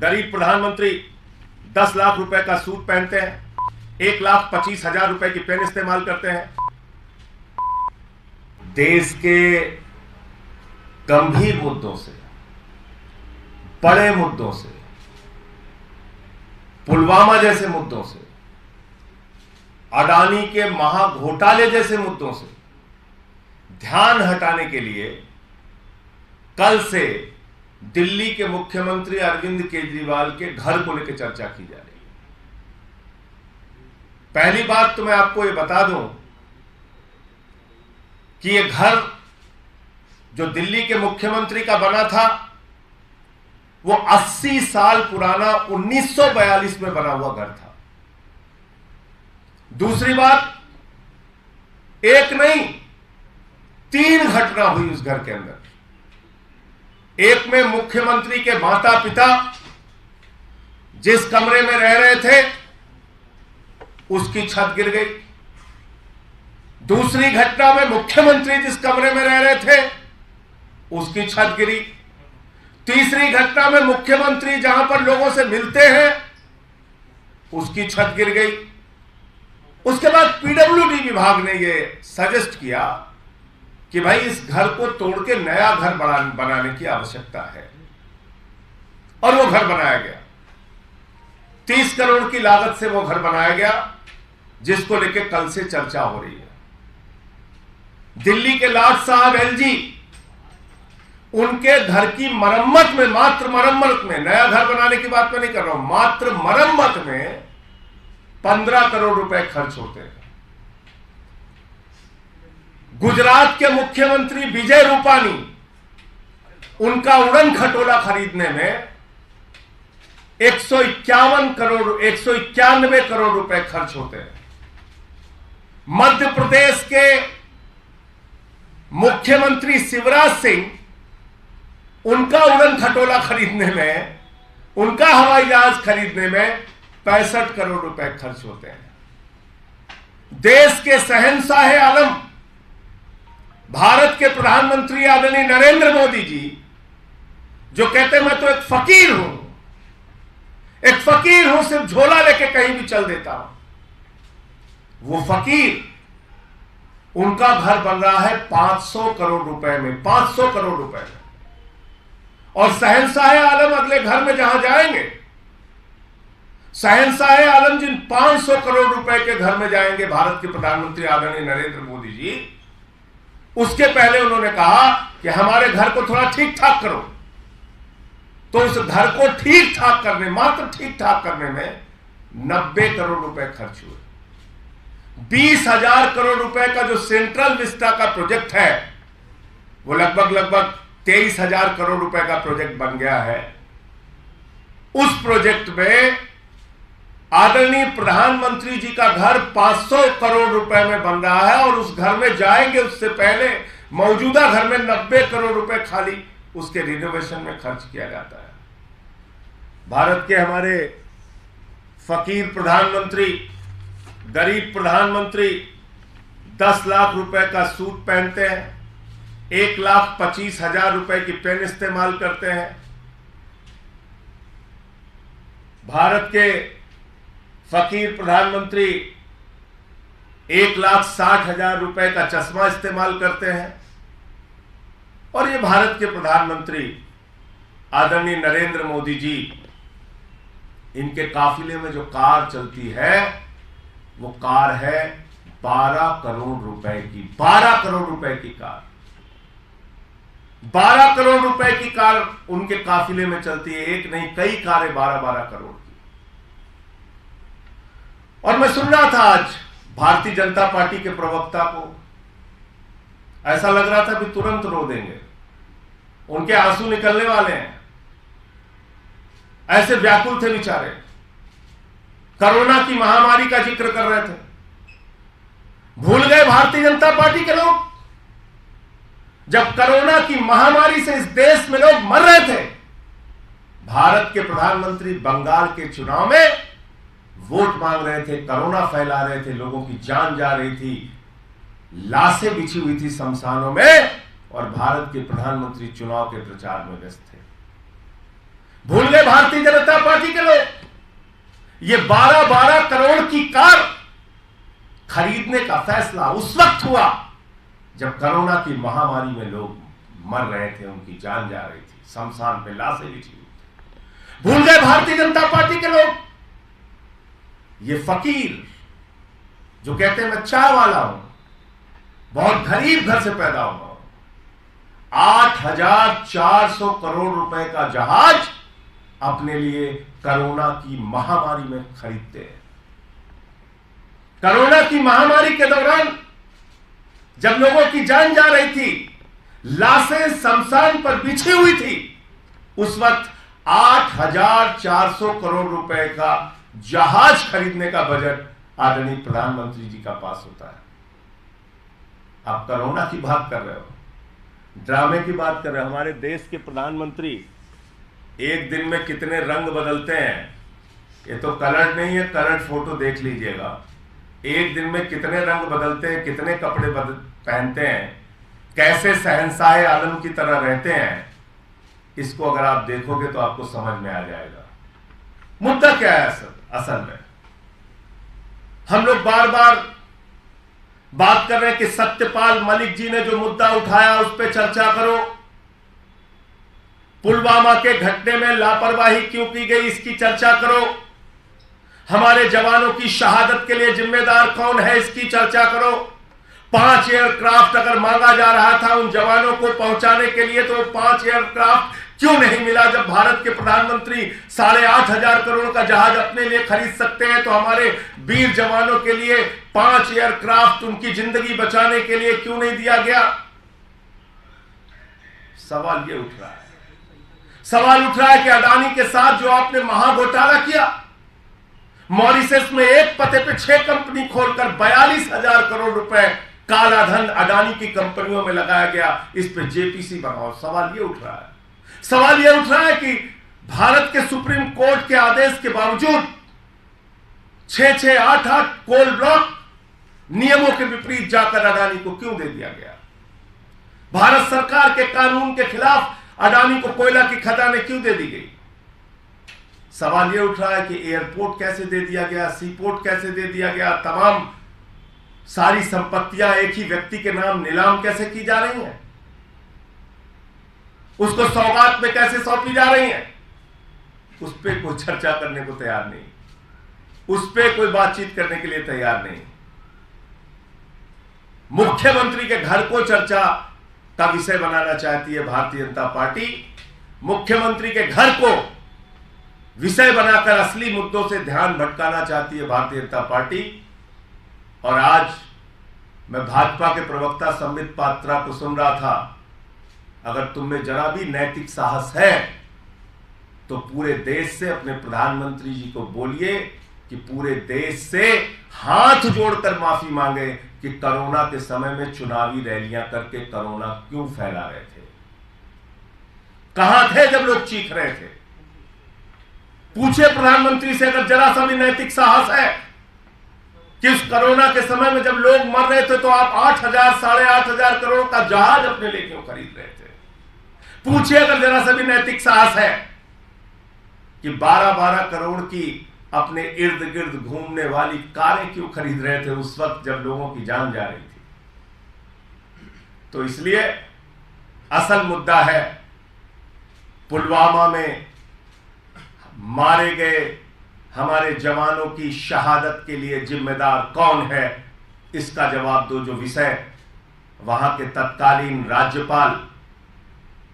गरीब प्रधानमंत्री 10 लाख रुपए का सूट पहनते हैं, 1,25,000 रुपए की पेन इस्तेमाल करते हैं। देश के गंभीर मुद्दों से, बड़े मुद्दों से, पुलवामा जैसे मुद्दों से, अडानी के महाघोटाले जैसे मुद्दों से ध्यान हटाने के लिए कल से दिल्ली के मुख्यमंत्री अरविंद केजरीवाल के घर को लेकर चर्चा की जा रही है। पहली बात तो मैं आपको यह बता दूं कि यह घर जो दिल्ली के मुख्यमंत्री का बना था वो 80 साल पुराना 1942 में बना हुआ घर था। दूसरी बात, एक नहीं 3 घटना हुई उस घर के अंदर। एक में मुख्यमंत्री के माता पिता जिस कमरे में रह रहे थे उसकी छत गिर गई। दूसरी घटना में मुख्यमंत्री जिस कमरे में रह रहे थे उसकी छत गिरी। तीसरी घटना में मुख्यमंत्री जहां पर लोगों से मिलते हैं उसकी छत गिर गई। उसके बाद पीडब्ल्यूडी विभाग ने यह सजेस्ट किया कि भाई इस घर को तोड़ के नया घर बनाने की आवश्यकता है, और वो घर बनाया गया। 30 करोड़ की लागत से वो घर बनाया गया, जिसको लेकर कल से चर्चा हो रही है। दिल्ली के लाट साहब एलजी, उनके घर की मरम्मत में, मात्र मरम्मत में, नया घर बनाने की बात मैं नहीं कर रहा हूं, मात्र मरम्मत में 15 करोड़ रुपए खर्च होते हैं। गुजरात के मुख्यमंत्री विजय रूपानी, उनका उड़न खटोला खरीदने में 191 करोड़ रुपए खर्च होते हैं। मध्य प्रदेश के मुख्यमंत्री शिवराज सिंह, उनका उड़न खटोला खरीदने में, उनका हवाई जहाज खरीदने में 65 करोड़ रुपए खर्च होते हैं। देश के शहंशाह आलम, भारत के प्रधानमंत्री आदरणीय नरेंद्र मोदी जी, जो कहते हैं मैं तो एक फकीर हूं, सिर्फ झोला लेके कहीं भी चल देता हूं, वो फकीर, उनका घर बन रहा है 500 करोड़ रुपए में, 500 करोड़ रुपए में। और शहंशाह आलम अगले घर में जहां जाएंगे, शहंशाह आलम जिन 500 करोड़ रुपए के घर में जाएंगे भारत के प्रधानमंत्री आदरणीय नरेंद्र मोदी जी, उसके पहले उन्होंने कहा कि हमारे घर को थोड़ा ठीक ठाक करो। तो उस घर को ठीक ठाक करने, मात्र ठीक ठाक करने में 90 करोड़ रुपए खर्च हुए। 20,000 करोड़ रुपए का जो सेंट्रल विस्टा का प्रोजेक्ट है, वो लगभग 23,000 करोड़ रुपए का प्रोजेक्ट बन गया है। उस प्रोजेक्ट में आदरणीय प्रधानमंत्री जी का घर 500 करोड़ रुपए में बन रहा है, और उस घर में जाएंगे उससे पहले मौजूदा घर में 90 करोड़ रुपए खाली उसके रिनोवेशन में खर्च किया जाता है। भारत के हमारे फकीर प्रधानमंत्री, गरीब प्रधानमंत्री 10 लाख रुपए का सूट पहनते हैं, 1,25,000 रुपए की पेन इस्तेमाल करते हैं। भारत के फकीर प्रधानमंत्री 1,60,000 रुपए का चश्मा इस्तेमाल करते हैं। और ये भारत के प्रधानमंत्री आदरणीय नरेंद्र मोदी जी, इनके काफिले में जो कार चलती है वो कार है 12 करोड़ रुपए की, 12 करोड़ रुपए की कार, 12 करोड़ रुपए की कार उनके काफिले में चलती है। एक नहीं, कई कारें 12-12 करोड़ की। और मैं सुन रहा था आज भारतीय जनता पार्टी के प्रवक्ता को, ऐसा लग रहा था कि तुरंत रो देंगे, उनके आंसू निकलने वाले हैं, ऐसे व्याकुल थे बेचारे। कोरोना की महामारी का जिक्र कर रहे थे। भूल गए भारतीय जनता पार्टी के लोग, जब कोरोना की महामारी से इस देश में लोग मर रहे थे, भारत के प्रधानमंत्री बंगाल के चुनाव में वोट मांग रहे थे, कोरोना फैला रहे थे, लोगों की जान जा रही थी, लाशें बिछी हुई थी शमशानों में, और भारत के प्रधानमंत्री चुनाव के प्रचार में व्यस्त थे। भूल गए भारतीय जनता पार्टी के लोग? ये 12-12 करोड़ की कार खरीदने का फैसला उस वक्त हुआ जब कोरोना की महामारी में लोग मर रहे थे, उनकी जान जा रही थी, शमशान पे लाशें बिछी हुई थी। भूल गए भारतीय जनता पार्टी के लोग? ये फकीर जो कहते हैं मैं चाय वाला हूं, बहुत गरीब घर से पैदा हुआ हूं, 8,400 करोड़ रुपए का जहाज अपने लिए कोरोना की महामारी में खरीदते हैं। कोरोना की महामारी के दौरान जब लोगों की जान जा रही थी, लाशें शमशान पर बिछी हुई थी, उस वक्त 8,400 करोड़ रुपए का जहाज खरीदने का बजट आदरणीय प्रधानमंत्री जी का पास होता है। आप कोरोना की बात कर रहे हो, ड्रामे की बात कर रहे हो। हमारे देश के प्रधानमंत्री एक दिन में कितने रंग बदलते हैं, ये तो कलर नहीं है, कलर फोटो देख लीजिएगा। एक दिन में कितने रंग बदलते हैं, कितने कपड़े पहनते हैं, कैसे शहंशाह आलम की तरह रहते हैं, इसको अगर आप देखोगे तो आपको समझ में आ जाएगा। मुद्दा क्या है असल में? हम लोग बार बार बात कर रहे हैं कि सत्यपाल मलिक जी ने जो मुद्दा उठाया उस पर चर्चा करो, पुलवामा के घटने में लापरवाही क्यों की गई इसकी चर्चा करो, हमारे जवानों की शहादत के लिए जिम्मेदार कौन है इसकी चर्चा करो। 5 एयरक्राफ्ट अगर मांगा जा रहा था उन जवानों को पहुंचाने के लिए, तो 5 एयरक्राफ्ट क्यों नहीं मिला? जब भारत के प्रधानमंत्री 8,500 करोड़ का जहाज अपने लिए खरीद सकते हैं, तो हमारे वीर जवानों के लिए 5 एयरक्राफ्ट उनकी जिंदगी बचाने के लिए क्यों नहीं दिया गया? सवाल ये उठ रहा है। सवाल उठ रहा है कि अडानी के साथ जो आपने महाघोटाला किया, मॉरिशस में एक पते पे 6 कंपनी खोलकर 42,000 करोड़ रुपए काला धन अडानी की कंपनियों में लगाया गया, इस पे जेपीसी बनाओ। सवाल ये उठ रहा है। सवाल यह उठ रहा है कि भारत के सुप्रीम कोर्ट के आदेश के बावजूद 6-6, 8-8 कोल ब्लॉक नियमों के विपरीत जाकर अडानी को क्यों दे दिया गया? भारत सरकार के कानून के खिलाफ अडानी को कोयला की खदानें क्यों दे दी गई? सवाल यह उठ रहा है कि एयरपोर्ट कैसे दे दिया गया, सीपोर्ट कैसे दे दिया गया, तमाम सारी संपत्तियां एक ही व्यक्ति के नाम नीलाम कैसे की जा रही हैं, उसको सौगात में कैसे सौंपी जा रही हैं, उस पर कोई चर्चा करने को तैयार नहीं, उस पर कोई बातचीत करने के लिए तैयार नहीं। मुख्यमंत्री के घर को चर्चा का विषय बनाना चाहती है भारतीय जनता पार्टी। मुख्यमंत्री के घर को विषय बनाकर असली मुद्दों से ध्यान भटकाना चाहती है भारतीय जनता पार्टी। और आज मैं भाजपा के प्रवक्ता संबित पात्रा को सुन रहा था, अगर तुम में जरा भी नैतिक साहस है तो पूरे देश से अपने प्रधानमंत्री जी को बोलिए कि पूरे देश से हाथ जोड़कर माफी मांगे कि कोरोना के समय में चुनावी रैलियां करके कोरोना क्यों फैला रहे थे। कहां थे जब लोग चीख रहे थे? पूछे प्रधानमंत्री से अगर जरा सा भी नैतिक साहस है कि उस कोरोना के समय में जब लोग मर रहे थे तो आप 8,000, 8,500 करोड़ का जहाज अपने लिए क्यों खरीद रहे थे? पूछिए अगर जरा सा भी नैतिक साहस है कि 12-12 करोड़ की अपने इर्द गिर्द घूमने वाली कारें क्यों खरीद रहे थे उस वक्त जब लोगों की जान जा रही थी। तो इसलिए असल मुद्दा है पुलवामा में मारे गए हमारे जवानों की शहादत के लिए जिम्मेदार कौन है, इसका जवाब दो। जो विषय वहां के तत्कालीन राज्यपाल,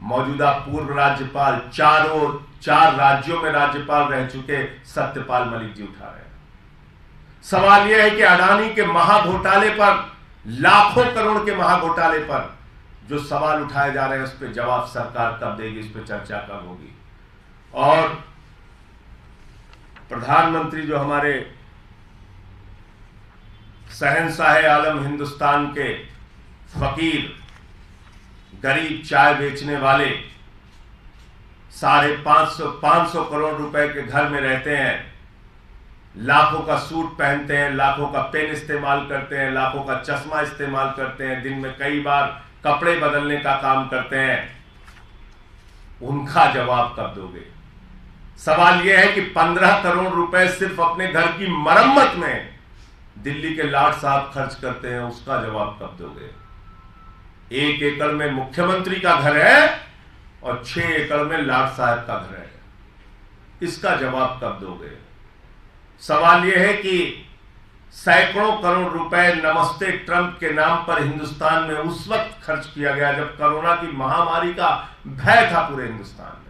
मौजूदा पूर्व राज्यपाल, 4 राज्यों में राज्यपाल रह चुके सत्यपाल मलिक जी उठा रहे हैं। सवाल यह है कि अडानी के महाघोटाले पर, लाखों करोड़ के महाघोटाले पर जो सवाल उठाए जा रहे हैं उस पर जवाब सरकार कब देगी, इस पर चर्चा कब होगी। और प्रधानमंत्री जो हमारे शहंशाह आलम हिंदुस्तान के फकीर, गरीब चाय बेचने वाले, 550 करोड़ रुपए के घर में रहते हैं, लाखों का सूट पहनते हैं, लाखों का पेन इस्तेमाल करते हैं, लाखों का चश्मा इस्तेमाल करते हैं, दिन में कई बार कपड़े बदलने का काम करते हैं, उनका जवाब कब दोगे? सवाल यह है कि 15 करोड़ रुपए सिर्फ अपने घर की मरम्मत में दिल्ली के लाट साहब खर्च करते हैं, उसका जवाब कब दोगे? 1 एकड़ में मुख्यमंत्री का घर है और 6 एकड़ में लाट साहब का घर है, इसका जवाब कब दोगे? सवाल यह है कि सैकड़ों करोड़ रुपए नमस्ते ट्रंप के नाम पर हिंदुस्तान में उस वक्त खर्च किया गया जब कोरोना की महामारी का भय था पूरे हिंदुस्तान में।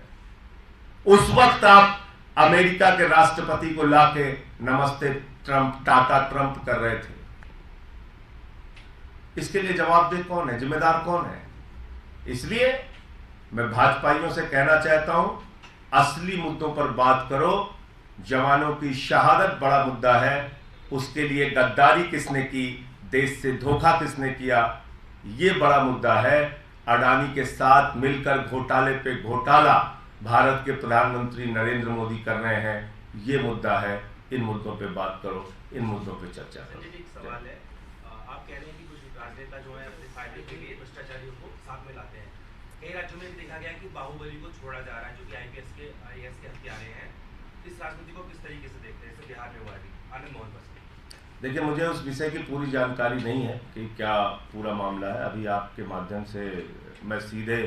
उस वक्त आप अमेरिका के राष्ट्रपति को लाके नमस्ते ट्रंप, टाटा ट्रंप कर रहे थे। इसके लिए जवाबदेह कौन है, जिम्मेदार कौन है? इसलिए मैं भाजपाइयों से कहना चाहता हूं, असली मुद्दों पर बात करो। जवानों की शहादत बड़ा मुद्दा है, उसके लिए गद्दारी किसने की, देश से धोखा किसने किया, यह बड़ा मुद्दा है। अडानी के साथ मिलकर घोटाले पे घोटाला भारत के प्रधानमंत्री नरेंद्र मोदी कर रहे हैं, यह मुद्दा है। इन मुद्दों पे बात करो, इन मुद्दों पे चर्चा करो। एक सवाल है, आप कह रहे हैं कि कुछ राजनेता जो है अपने फायदे के लिए भ्रष्टाचारियों को साथ में लाते हैं। कई राज्यों में देखा गया कि बाहुबली को छोड़ा जा रहा है, जो कि आईएएस के हत्यारे हैं। इस राजनीति को किस तरीके से देखते हैं? जैसे बिहार में हुआ है आनंद मोहन बस। देखिए, मुझे उस विषय की पूरी जानकारी नहीं है कि क्या पूरा मामला है। अभी आपके माध्यम से मैं सीधे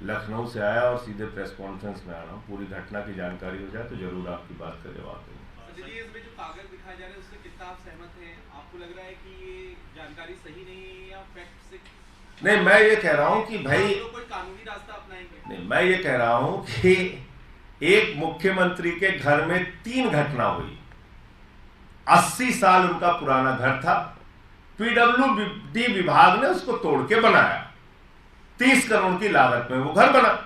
लखनऊ से आया और सीधे प्रेस कॉन्फ्रेंस में आ रहा हूँ। पूरी घटना की जानकारी हो जाए तो जरूर आपकी बात का जवाब देंगे। इसमें जो कागज दिखाए जा रहे हैं उससे कितना आप सहमत हैं? आपको लग रहा है कि ये जानकारी सही नहीं है या फैक्ट से? नहीं, मैं ये कह रहा हूँ कि भाई कोई कानूनी रास्ता अपनाएंगे? नहीं, मैं ये कह रहा हूँ कि एक मुख्यमंत्री के घर में 3 घटना हुई। 80 साल उनका पुराना घर था, पीडब्ल्यूडी विभाग ने उसको तोड़ के बनाया, 30 करोड़ की लागत में वो घर बना।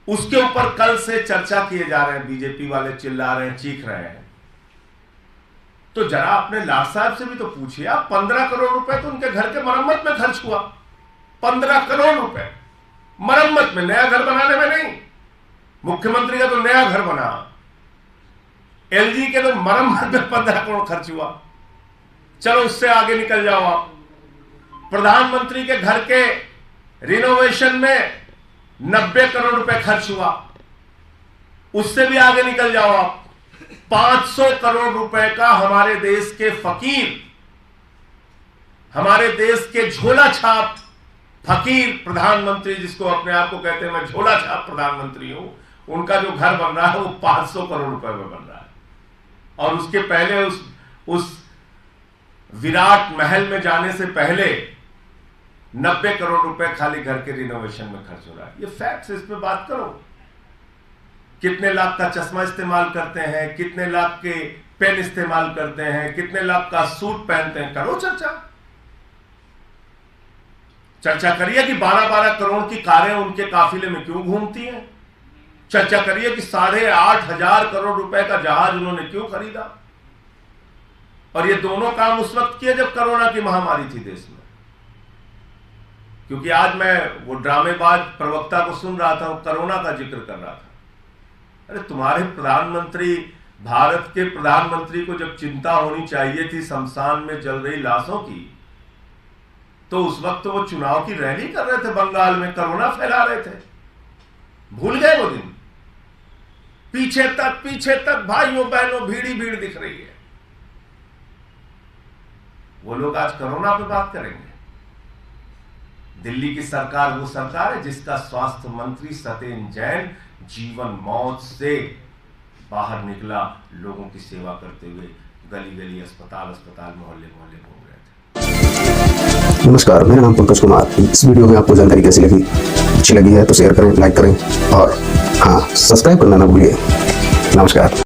उसके ऊपर कल से चर्चा किए जा रहे हैं, बीजेपी वाले चिल्ला रहे हैं, चीख रहे हैं। तो जरा अपने लाट साहब से भी तो पूछिए आप, 15 करोड़ रुपए तो उनके घर के मरम्मत में खर्च हुआ। 15 करोड़ रुपए मरम्मत में, नया घर बनाने में नहीं। मुख्यमंत्री का तो नया घर बना, एलजी के तो मरम्मत में 15 करोड़ खर्च हुआ। चलो उससे आगे निकल जाओ आप, प्रधानमंत्री के घर के रिनोवेशन में 90 करोड़ रुपए खर्च हुआ, उससे भी आगे निकल जाओ आप। 500 करोड़ रुपए का हमारे देश के फकीर, हमारे देश के झोला छाप फकीर प्रधानमंत्री, जिसको अपने आप को कहते हैं मैं झोला छाप प्रधानमंत्री हूं, उनका जो घर बन रहा है वो 500 करोड़ रुपए में बन रहा है। और उसके पहले उस विराट महल में जाने से पहले 90 करोड़ रुपए खाली घर के रिनोवेशन में खर्च हो रहा है। ये फैक्ट्स, इस पे बात करो। कितने लाख का चश्मा इस्तेमाल करते हैं, कितने लाख के पेन इस्तेमाल करते हैं, कितने लाख का सूट पहनते हैं, करो चर्चा करिए कि 12-12 करोड़ की कारें उनके काफिले में क्यों घूमती हैं। चर्चा करिए कि 8,500 करोड़ रुपए का जहाज उन्होंने क्यों खरीदा। और ये दोनों काम उस वक्त किए जब कोरोना की महामारी थी देश में। क्योंकि आज मैं वो ड्रामेबाज प्रवक्ता को सुन रहा था, वो कोरोना का जिक्र कर रहा था। अरे तुम्हारे प्रधानमंत्री, भारत के प्रधानमंत्री को जब चिंता होनी चाहिए थी शमशान में जल रही लाशों की, तो उस वक्त तो वो चुनाव की रैली कर रहे थे, बंगाल में कोरोना फैला रहे थे। भूल गए वो दिन? पीछे तक भाइयों बहनों भीड़ ही भीड़ दिख रही है। वो लोग आज कोरोना पे बात करेंगे। दिल्ली की सरकार वो सरकार है जिसका स्वास्थ्य मंत्री सत्येंद्र जैन जीवन मौत से बाहर निकला, लोगों की सेवा करते हुए गली गली, अस्पताल मोहल्ले मोहल्ले घूम रहे थे। नमस्कार, मेरा नाम पंकज कुमार। इस वीडियो में आपको जानकारी कैसी लगी? अच्छी लगी है तो शेयर करें, लाइक करें और हाँ, सब्सक्राइब करना ना भूलिए। नमस्कार।